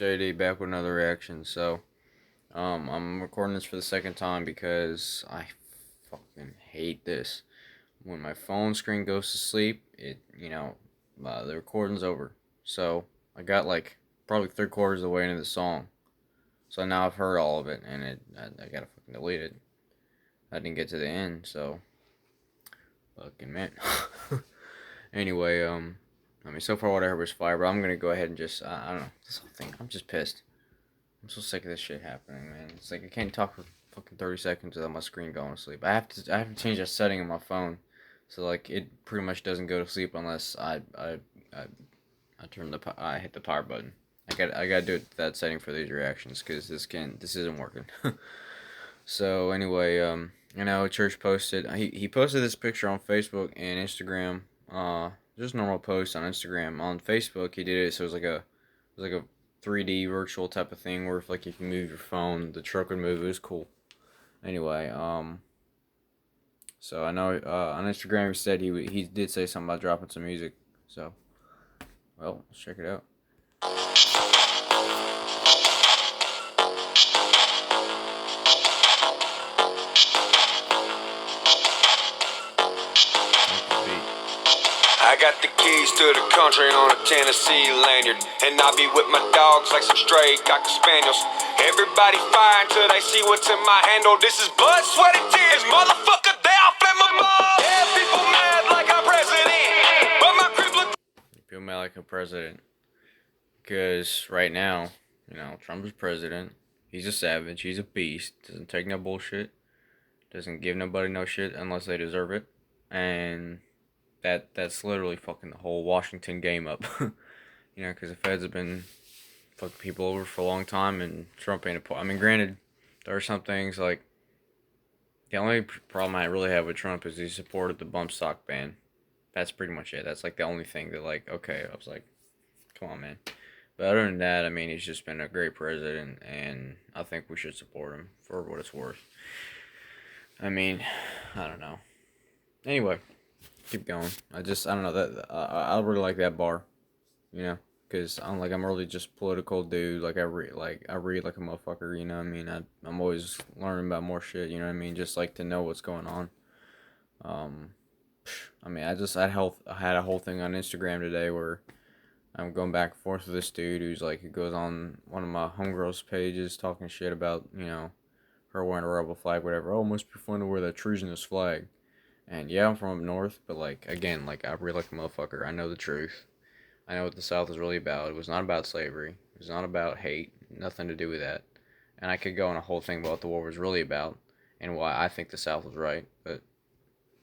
JD back with another reaction. So, I'm recording this for the second time because I fucking hate this. When my phone screen goes to sleep, the recording's over. So, I got like probably three-quarters of the way into the song. So now I've heard all of it, and I gotta fucking delete it. I didn't get to the end, so fucking man. Anyway, so far what I heard was fire, but I'm gonna go ahead and just, I don't know, this whole thing, I'm just pissed. I'm so sick of this shit happening, man. It's like I can't talk for fucking 30 seconds without my screen going to sleep. I have to change that setting on my phone, so like it pretty much doesn't go to sleep unless I hit the power button. I gotta do that setting for these reactions because this isn't working. So anyway, Church posted he posted this picture on Facebook and Instagram. Just normal post on Instagram. On Facebook, he did it so it was like a 3D virtual type of thing where if you move your phone, the truck would move. It was cool. Anyway, so I know on Instagram he said he did say something about dropping some music. So, well, let's check it out. I got the keys to the country on a Tennessee lanyard, and I be with my dogs like some stray cocker spaniels. Everybody fire until they see what's in my handle. This is blood, sweat, and tears, motherfucker, they all flammable. Yeah, people mad like I'm president, but my crib look... People mad like a president. Because right now, Trump is president. He's a savage. He's a beast. Doesn't take no bullshit. Doesn't give nobody no shit unless they deserve it. And that's literally fucking the whole Washington game up. Because the feds have been fucking people over for a long time, and Trump ain't a part. I mean, granted, there are some things like the only problem I really have with Trump is he supported the bump stock ban. That's pretty much it. That's like the only thing that okay, I was like, come on, man. But other than that, I mean, he's just been a great president, and I think we should support him for what it's worth. I mean, I don't know. Anyway, keep going. I don't know that I really like that bar, because I'm really just political dude. Like I read like a motherfucker. You know what I mean? I'm always learning about more shit. You know what I mean? Just like to know what's going on. I mean, I had a whole thing on Instagram today where I'm going back and forth with this dude who goes on one of my homegirls' pages talking shit about, her wearing a rebel flag, whatever. Oh, it must be fun to wear that treasonous flag. And yeah, I'm from up north, but again, I read like a motherfucker. I know the truth. I know what the South is really about. It was not about slavery. It was not about hate. Nothing to do with that. And I could go on a whole thing about what the war was really about and why I think the South was right. But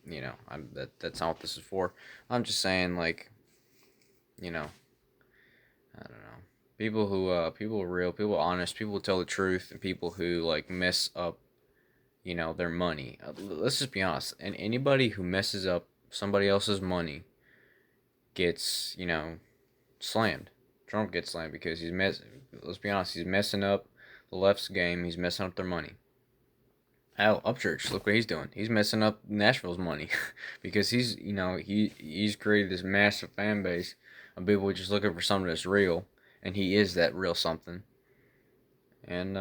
that's not what this is for. I'm just saying, I don't know. People real, people honest, people who tell the truth, and people who mess up, their money. Let's just be honest. And anybody who messes up somebody else's money gets, slammed. Trump gets slammed because let's be honest, he's messing up the left's game. He's messing up their money. Hell, Upchurch, look what he's doing. He's messing up Nashville's money because he's created this massive fan base of people just looking for something that's real, and he is that real something. And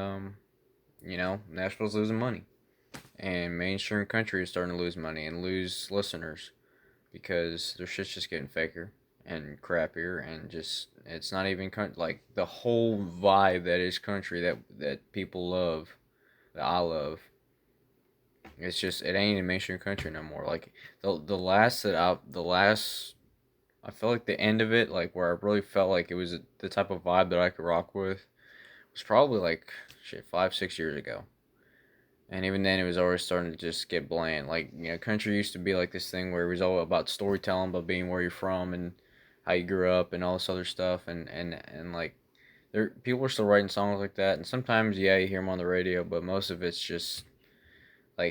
Nashville's losing money, and mainstream country is starting to lose money and lose listeners because their shit's just getting faker and crappier, and just it's not even the whole vibe that is country that people love, that I love. It's just it ain't a mainstream country no more. I felt like the end of it, where I really felt like it was the type of vibe that I could rock with, was probably 5-6 years ago. And even then, it was already starting to just get bland. Country used to be this thing where it was all about storytelling, about being where you're from and how you grew up and all this other stuff. There people are still writing songs like that. And sometimes, yeah, you hear them on the radio, but most of it's just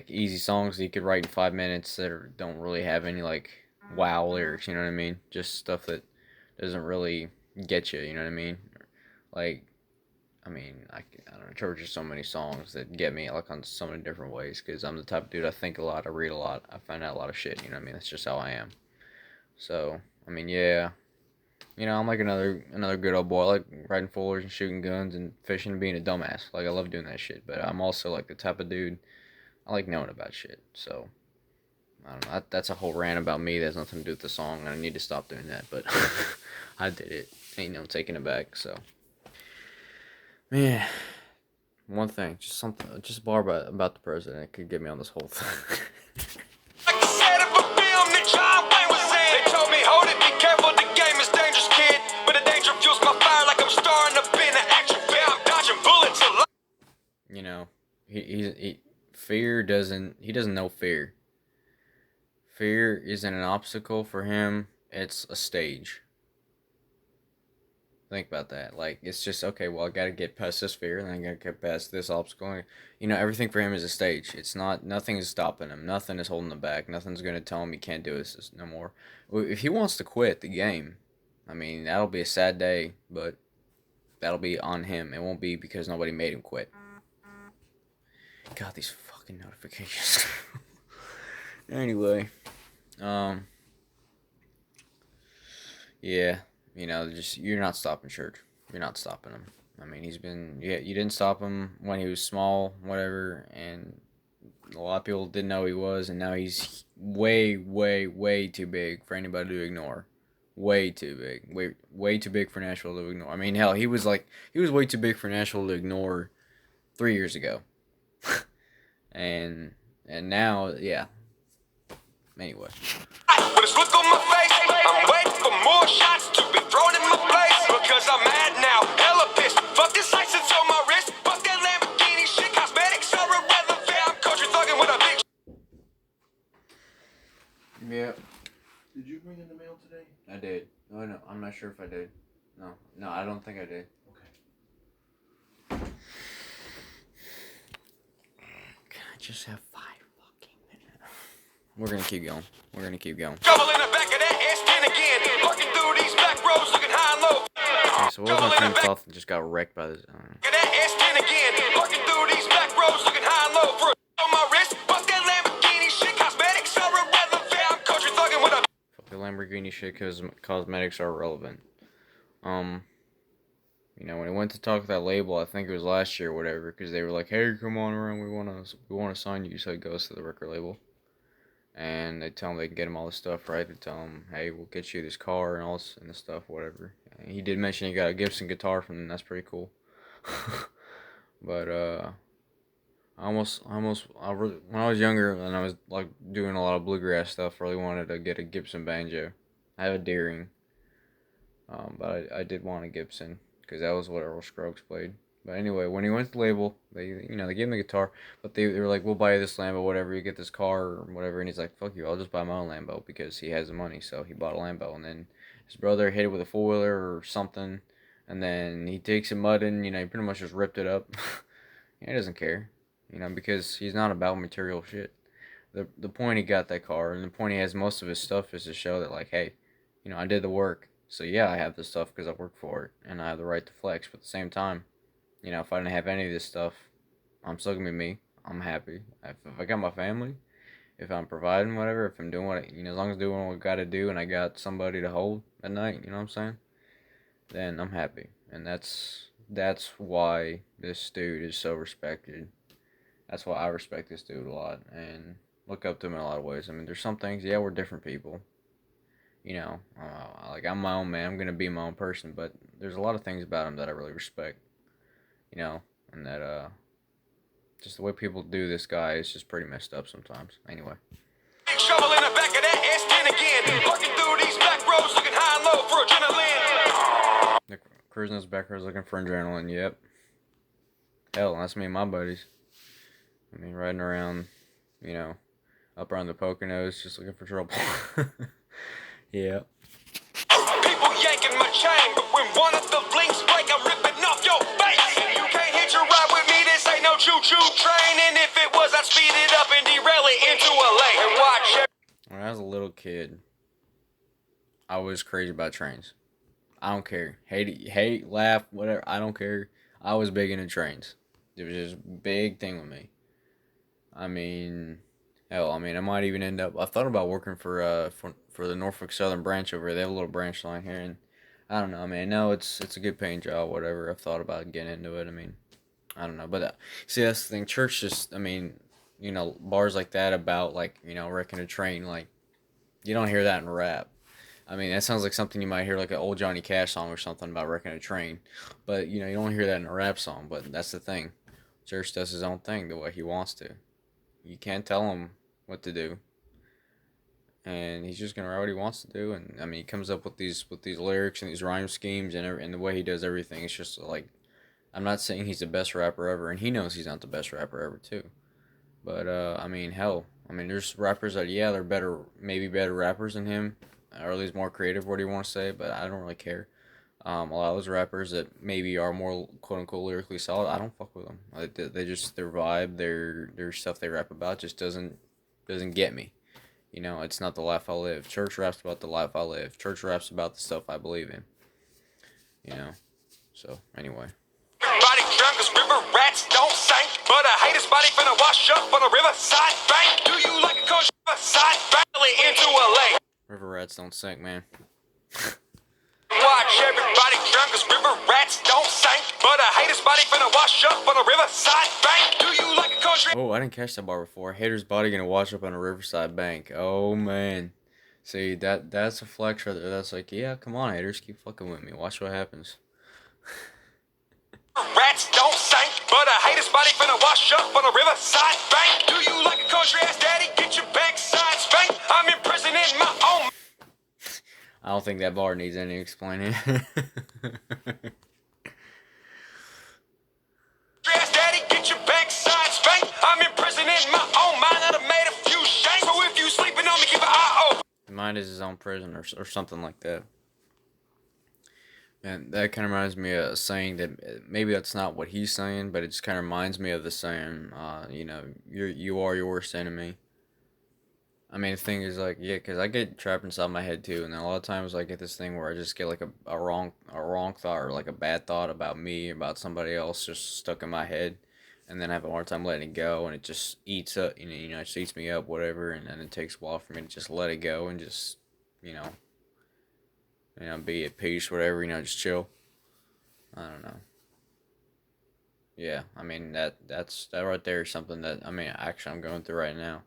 easy songs that you could write in 5 minutes that don't really have any wow lyrics. You know what I mean? Just stuff that doesn't really get you. You know what I mean? Like I don't know, Church has so many songs that get me on so many different ways because I'm the type of dude, I think a lot, I read a lot, I find out a lot of shit, you know what I mean? That's just how I am. So, yeah, I'm like another good old boy. I like riding fours and shooting guns and fishing and being a dumbass. Like I love doing that shit. But I'm also like the type of dude I like knowing about shit. So I don't know. That's a whole rant about me. That has nothing to do with the song. And I need to stop doing that. But I did it. Ain't no taking it back. So man, one thing, just something, just a bar about the president could get me on this whole thing. Like the set of a film that John Wayne was in. They told me, hold it, be careful, the game is dangerous, kid. But the danger fuels my fire like I'm starring up in an action film. I'm dodging bullets a lot. you know, fear he doesn't know fear. Fear isn't an obstacle for him. It's a stage. Think about that. Like it's just okay. Well, I gotta get past this fear, and then I gotta get past this obstacle. Everything for him is a stage. It's not. Nothing is stopping him. Nothing is holding him back. Nothing's gonna tell him he can't do this no more. If he wants to quit the game, I mean that'll be a sad day, but that'll be on him. It won't be because nobody made him quit. God, these fucking notifications. Anyway, um, yeah, just you're not stopping Church. You're not stopping him. I mean, you didn't stop him when he was small, whatever, and a lot of people didn't know he was, and now he's way, way, way too big for anybody to ignore. Way too big. Way too big for Nashville to ignore. I mean, hell, he was way too big for Nashville to ignore 3 years ago. And now, yeah. Anyway. With a look on my face, I'm waiting for more shots to be thrown in my face. Because I'm mad now, hella pissed. Fuck this license on my wrist. Fuck that Lamborghini shit. Cosmetics are irrelevant. I'm country thugging with a big. Yeah, Did you bring in the mail today? I did. Oh no, I'm not sure if I did. No, I don't think I did. Okay. Can I just have 5 fucking minutes? We're gonna keep going. Trouble in the back of that S10 again. Working through these back roads looking high and low. Okay, so what was my train of thought that just got wrecked by this? Back of that S10 again. Working through these back roads looking high and low. For on my wrist. Fuck that Lamborghini shit. Cosmetics are irrelevant. I'm country thugging with a. Fuck the Lamborghini shit because cosmetics are irrelevant. When I went to talk to that label, I think it was last year or whatever, because they were like, "Hey, come on around, we wanna sign you." So he goes to the record label, and they tell him they can get him all this stuff, right? They tell him, "Hey, we'll get you this car and all this and this stuff, whatever." And he did mention he got a Gibson guitar from them. That's pretty cool. But when I was younger and I was like doing a lot of bluegrass stuff, really wanted to get a Gibson banjo. I have a Deering, but I did want a Gibson because that was what Earl Scruggs played. But anyway, when he went to the label, they gave him the guitar, but they were like, "We'll buy you this Lambo, whatever. You get this car or whatever." And he's like, "Fuck you, I'll just buy my own Lambo," because he has the money. So he bought a Lambo, and then his brother hit it with a 4-wheeler or something, and then he takes a mud and he pretty much just ripped it up. He doesn't care, because he's not about material shit. The point he got that car, and the point he has most of his stuff is to show that, like, hey, I did the work. So yeah, I have this stuff because I worked for it, and I have the right to flex. But at the same time, if I didn't have any of this stuff, I'm still gonna be me. I'm happy. If I got my family, if I'm providing whatever, if I'm doing as long as doing what I gotta do, and I got somebody to hold at night, you know what I'm saying? Then I'm happy, and that's why this dude is so respected. That's why I respect this dude a lot and look up to him in a lot of ways. I mean, there's some things, yeah, we're different people. Like I'm my own man. I'm gonna be my own person, but there's a lot of things about him that I really respect. And that just the way people do this guy is just pretty messed up sometimes. Anyway. Trouble in the back of that S10 again. Working through these back roads looking high and low for adrenaline. Cruising his back roads looking for adrenaline. Yep. Hell, that's me and my buddies. I mean, riding around, up around the Poconos, just looking for trouble. Yeah. People yanking my chain, but when one of the links break, I'm ripping off your face. You can't hitch a ride with me, this ain't no choo-choo train. And if it was, I'd speed it up and derail it into a lane. And watch it. When I was a little kid, I was crazy about trains. I don't care. Hate, laugh, whatever. I don't care. I was big into trains. It was just a big thing with me. I mean, hell, I might even end up. I thought about working for the Norfolk Southern branch over here. They have a little branch line here, and I don't know. I mean, I know it's a good paying job, whatever. I've thought about getting into it. I mean, I don't know, but see, that's the thing. Church just, I mean, bars like that about like wrecking a train, like you don't hear that in rap. I mean, that sounds like something you might hear like an old Johnny Cash song or something about wrecking a train, but you don't hear that in a rap song. But that's the thing. Church does his own thing the way he wants to. You can't tell him what to do, and he's just gonna write what he wants to do. And I mean, he comes up with these lyrics and these rhyme schemes and the way he does everything. It's just like I'm not saying he's the best rapper ever, and he knows he's not the best rapper ever too. But I mean, hell, I mean, there's rappers that they're better, maybe better rappers than him, or at least more creative. What do you want to say? But I don't really care. A lot of those rappers that maybe are more quote unquote lyrically solid, I don't fuck with them. They just their vibe, their stuff they rap about just doesn't get me. It's not the life I live. Church raps about the life I live. Church raps about the stuff I believe in. You know. So anyway. Body drunk as river rats don't sink. But I hate his body finna wash up on a riverside bank. Do you like a country side valley into a lake? River rats don't sink, man. Watch everybody drunk as river rats don't sink. But I hate his body finna wash up on a riverside bank. Do you like a country? Oh, I didn't catch that bar before. Hater's body gonna wash up on a riverside bank. Oh man. See that's a flex right there. That's like, yeah, come on, haters, keep fucking with me. Watch what happens. Rats don't sink, but I hate his body finna wash up on a riverside bank. Do you like a country ass daddy? Get your backside spanked. I'm in prison in my own. I don't think that bar needs any explaining. Ass daddy, get your backside spanked. I'm in prison in my own mind. I've made a few shanks. So if you sleeping on me, keep an eye open. Mine is his own prison or something like that. And that kind of reminds me of a saying that maybe that's not what he's saying, but it just kind of reminds me of the saying, you are your worst enemy. I mean, the thing is, like, yeah, because I get trapped inside my head too, and then a lot of times I get this thing where I just get like a wrong thought or like a bad thought about me, about somebody else, just stuck in my head, and then I have a hard time letting it go, and it just eats up, it just eats me up, whatever, and then it takes a while for me to just let it go and just, you know, be at peace, whatever, just chill. I don't know. Yeah, I mean that right there is something that I mean actually I'm going through right now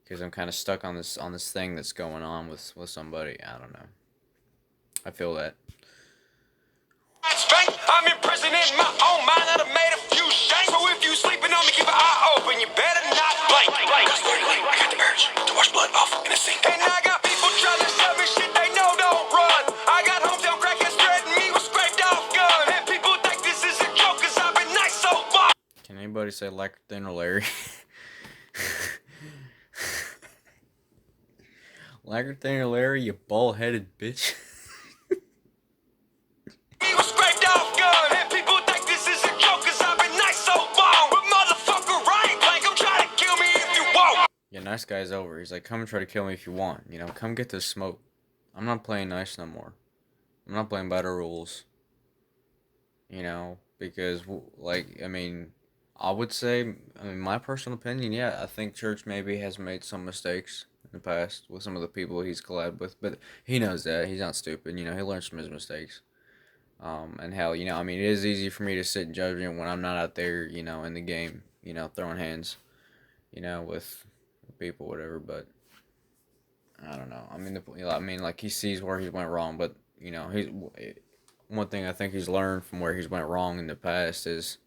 because I'm kind of stuck on this thing that's going on with somebody. I don't know. I feel that. Spank. I'm in prison in my own mind. I've made a few shanks. So if you sleeping on me, keep an eye open. You better not blink. Cause literally, I got the urge to wash blood off in a sink. And I got people trying to sell me shit they know don't run. I got hometown crackheads threatening me with scraped off gun. And people think this is a joke cause I've been nice so far. Can anybody say like thin or Larry? Laggard thin or Larry, you bald headed bitch. He was scraped off gun. And people think this is a joke cause I've been nice so long. But motherfucker, I ain't blank. I'm trying to kill me if you won't. Yeah, nice guy's over. He's like, come and try to kill me if you want. Come get this smoke. I'm not playing nice no more. I'm not playing by the rules. Because, like, I mean, I would say, I mean, my personal opinion, yeah, I think Church maybe has made some mistakes in the past with some of the people he's collabed with, but he knows that. He's not stupid. He learns from his mistakes. And hell, I mean, it is easy for me to sit and judge him when I'm not out there, in the game, throwing hands, with people, whatever, but I don't know. I mean, like, he sees where he went wrong, but, he's one thing I think he's learned from where he's went wrong in the past is,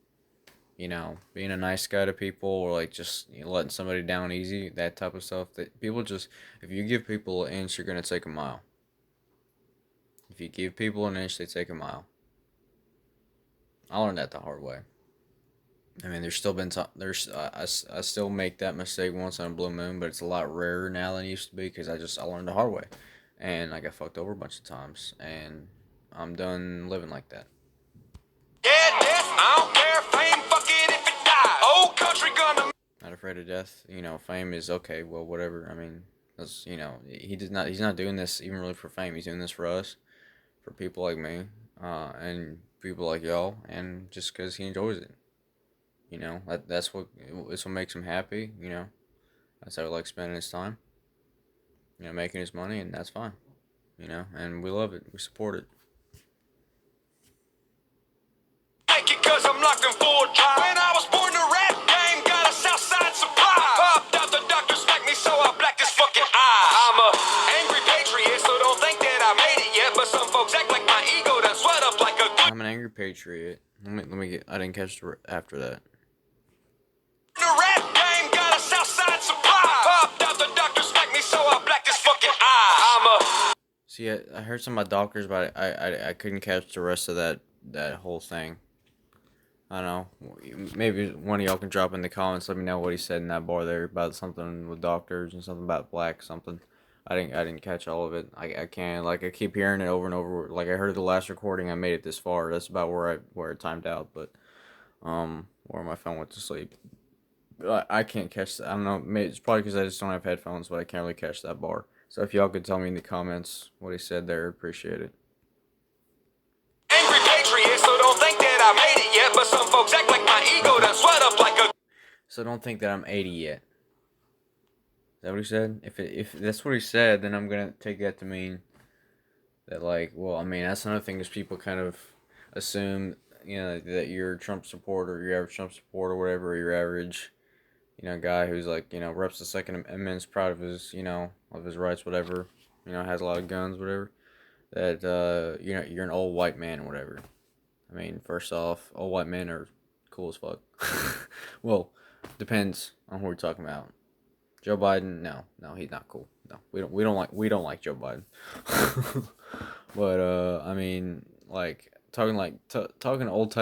being a nice guy to people or like just letting somebody down easy, that type of stuff. That people just, if you give people an inch, you're gonna take a mile. If you give people an inch, they take a mile. I learned that the hard way. I mean, there's still been I still make that mistake once on a blue moon, but it's a lot rarer now than it used to be because I learned the hard way, and I got fucked over a bunch of times, and I'm done living like that. Yeah, death, I don't care. Fame, fuck it if it dies. Old country gonna. Not afraid of death. Fame is okay. Well, whatever. I mean, that's he's not doing this even really for fame. He's doing this for us, for people like me, and people like y'all, and just because he enjoys it. That's what makes him happy. That's how he likes spending his time. Making his money, and that's fine. And we love it. We support it. I'm locked in full drive. When I was born, the rap game got a Southside surprise. Popped out, the doctor smacked me, so I blacked his fucking eye. I'm a angry patriot, so don't think that I made it yet. But some folks act like my ego done sweat up like a good. I'm an angry patriot. Let me get. I didn't catch the after that. The rap game got a Southside surprise. Popped out, the doctor smacked me, so I blacked his fucking eye. I'm a. See, I heard some of my doctors, but I couldn't catch the rest of that whole thing. I don't know. Maybe one of y'all can drop in the comments. Let me know what he said in that bar there about something with doctors and something about black something. I didn't catch all of it. I can't, like, I keep hearing it over and over. Like, I heard the last recording. I made it this far. That's about where it timed out. But where my phone went to sleep. I can't catch that. I don't know. It's probably because I just don't have headphones, but I can't really catch that bar. So if y'all could tell me in the comments what he said there, I'd appreciate it. Angry patriot, so don't think that I made it yet. But some folks act like my ego done sweat up like a. So don't think that I'm 80 yet. Is that what he said? If that's what he said, then I'm gonna take that to mean that, like, well, I mean, that's another thing is people kind of assume, that you're a Trump supporter, your average Trump supporter, whatever, your average, guy who's like, reps the Second Amendment, proud of his, of his rights, whatever, has a lot of guns, whatever. That you're an old white man, whatever. I mean, first off, old white men are cool as fuck. Well, depends on who we're talking about. Joe Biden, no, he's not cool. No, we don't like Joe Biden. But I mean, like talking old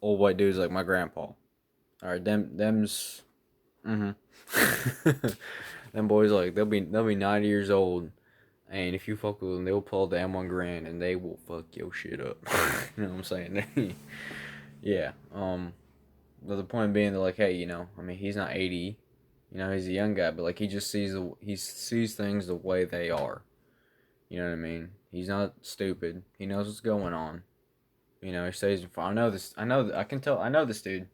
white dudes like my grandpa. All right, them's, them boys, like they'll be 90 years old, and if you fuck with them, they'll pull the M1 Grand and they will fuck your shit up. You know what I'm saying? Yeah. But the point being that, like, hey, I mean, he's not 80. He's a young guy, but like he sees things the way they are. You know what I mean? He's not stupid. He knows what's going on. He stays. I know this. I can tell. I know this dude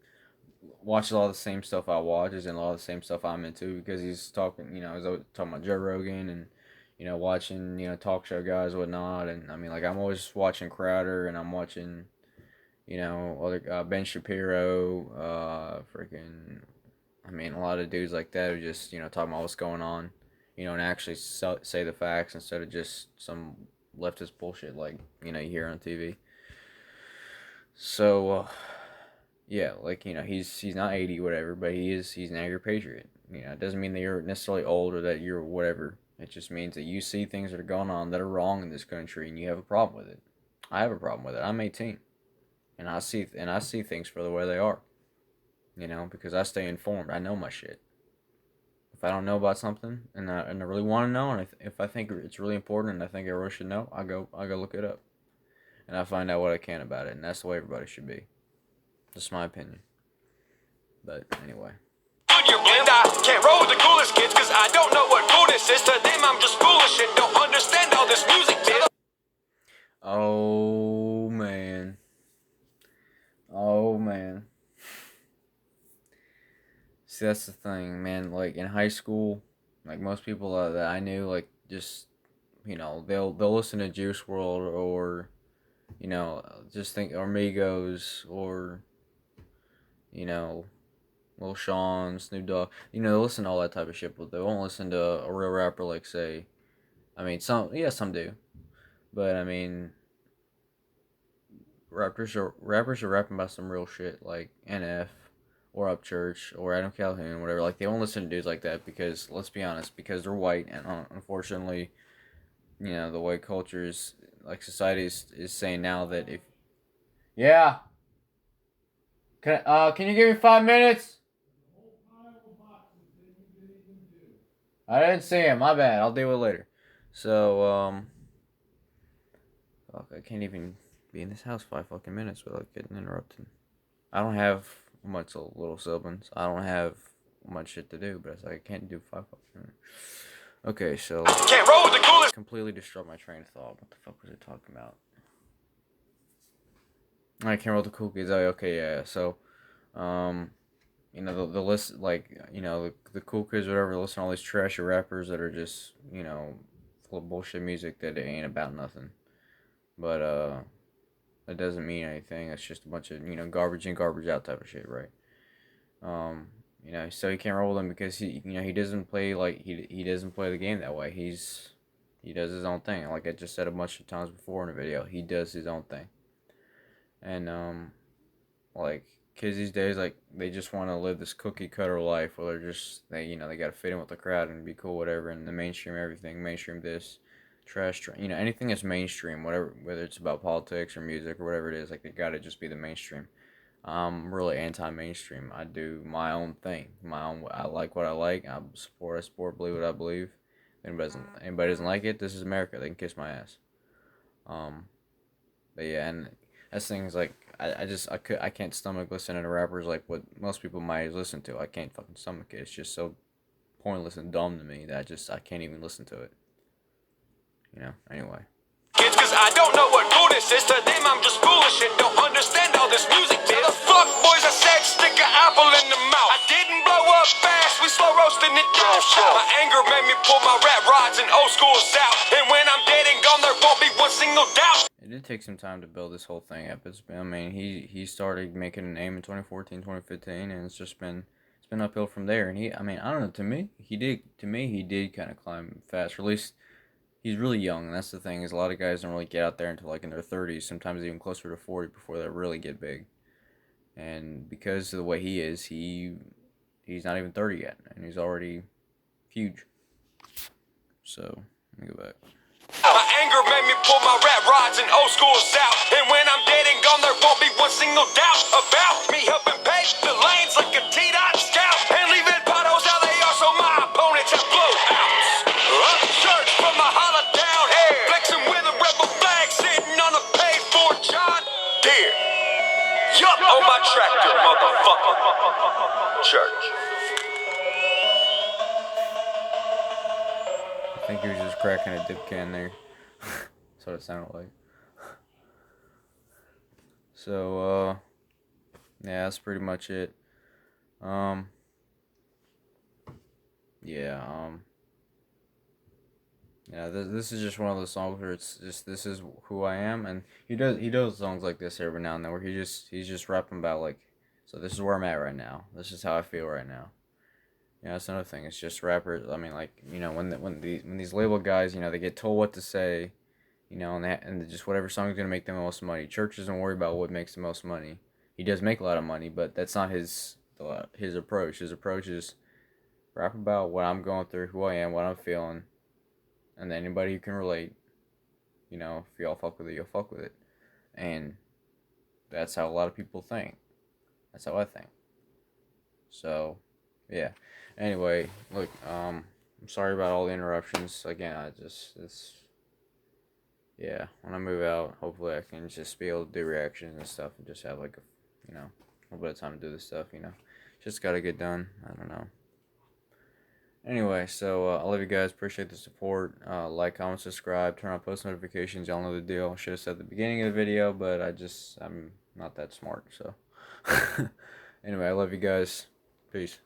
watches a lot of the same stuff I watch, and a lot of the same stuff I'm into, because he's talking. He's always talking about Joe Rogan and watching talk show guys and whatnot. And I mean, like, I'm always watching Crowder, and I'm watching other Ben Shapiro, freaking. I mean, a lot of dudes like that who just, talking about what's going on, and actually say the facts instead of just some leftist bullshit like, you hear on TV. So, yeah, like, he's not 80, whatever, but he's an angry patriot. It doesn't mean that you're necessarily old or that you're whatever. It just means that you see things that are going on that are wrong in this country and you have a problem with it. I have a problem with it. I'm 18. And I see things for the way they are. Because I stay informed. I know my shit. If I don't know about something and I really want to know, and if I think it's really important and I think everyone should know, I go look it up, and I find out what I can about it, and that's the way everybody should be. Just my opinion. But anyway. And I can't roll with the coolest kids, cause I don't know what coolness is. To them I'm just foolish and don't understand all this music. Oh man. Oh man. See, that's the thing, man. Like, in high school, like, most people that I knew, like, just, they'll listen to Juice World or, just think, or Migos, or, Lil Sean, Snoop Dogg. They'll listen to all that type of shit, but they won't listen to a real rapper like, say, I mean, some do, but I mean, rappers are rapping about some real shit, like NF. Or Upchurch, or Adam Calhoun, whatever. Like, they don't listen to dudes like that because, let's be honest, because they're white, and unfortunately, the white culture is, like, society is saying now that if... Yeah! Can you give me 5 minutes? I didn't see him, my bad, I'll deal with it later. So, fuck, I can't even be in this house 5 fucking minutes without getting interrupted. I don't have much little siblings. I don't have much shit to do, but it's like I can't do 5 fucking minutes. Okay, so can't roll with the coolest. Completely disrupt my train of thought. What the fuck was it talking about? I can't roll the cool kids. Oh, okay, yeah. So, the list, like, the cool kids, whatever, listen to all these trashy rappers that are just, full of bullshit music that ain't about nothing. But that doesn't mean anything. It's just a bunch of, garbage in, garbage out type of shit, right? So he can't roll with him because he doesn't play like he doesn't play the game that way. He does his own thing. Like I just said a bunch of times before in the video, he does his own thing. And like kids these days, like they just want to live this cookie cutter life where they got to fit in with the crowd and be cool, whatever. And the mainstream everything, mainstream this, trash, anything that's mainstream, whatever, whether it's about politics or music or whatever it is, like they got to just be the mainstream. I'm really anti-mainstream. I do my own thing. I like what I like. I support, believe what I believe. If anybody doesn't like it, this is America. They can kiss my ass. Um, but yeah, and that's things like I can't stomach listening to rappers like what most people might listen to. I can't fucking stomach it. It's just so pointless and dumb to me that I can't even listen to it. Anyway. Kids, cause I don't know what goodness is. To them I'm just foolish and don't understand all this music. To the fuck boys I said stick an apple in the mouth. I didn't blow up fast, we slow roasting it down. My anger made me pull my rap rods and old school out. And when I'm dead and gone there won't be one single doubt. It did take some time to build this whole thing up. He started making a name in 2014, 2015, and it's been uphill from there. And I don't know, he did kind of climb fast, or at least he's really young, and that's the thing, is a lot of guys don't really get out there until like in their 30s, sometimes even closer to 40 before they really get big. And because of the way he is, he's not even 30 yet, and he's already huge. So, let me go back. My anger made me pull my rap rods and old school out. And when I'm dead and gone, there won't be one single doubt about me helping pave the lanes like a T-Dot scout. And leaving potholes how they are so my opponents have blowouts. Upchurch from my hollow down here, flexing with a rebel flag sitting on a page for John Deere. Yup, on my tractor, motherfucker. Church. I think he was just cracking a dip can there. That's what it sounded like. So, yeah, that's pretty much it. Yeah, this is just one of those songs where it's just, this is who I am, and he does songs like this every now and then where he's just rapping about like, so this is where I'm at right now. This is how I feel right now. That's another thing. It's just rappers. I mean, like, when these label guys, they get told what to say, and just whatever song is gonna make the most money. Church doesn't worry about what makes the most money. He does make a lot of money, but that's not his approach. His approach is rap about what I'm going through, who I am, what I'm feeling, and then anybody who can relate, if y'all fuck with it, you'll fuck with it, and that's how a lot of people think. That's how I think. So, yeah. Anyway, look, I'm sorry about all the interruptions. Again, when I move out, hopefully I can just be able to do reactions and stuff and just have like a little bit of time to do this stuff, Just gotta get done. I don't know. Anyway, so I love you guys. Appreciate the support. Like, comment, subscribe, turn on post notifications. Y'all know the deal. I should have said at the beginning of the video, but I'm not that smart, so. Anyway, I love you guys. Peace.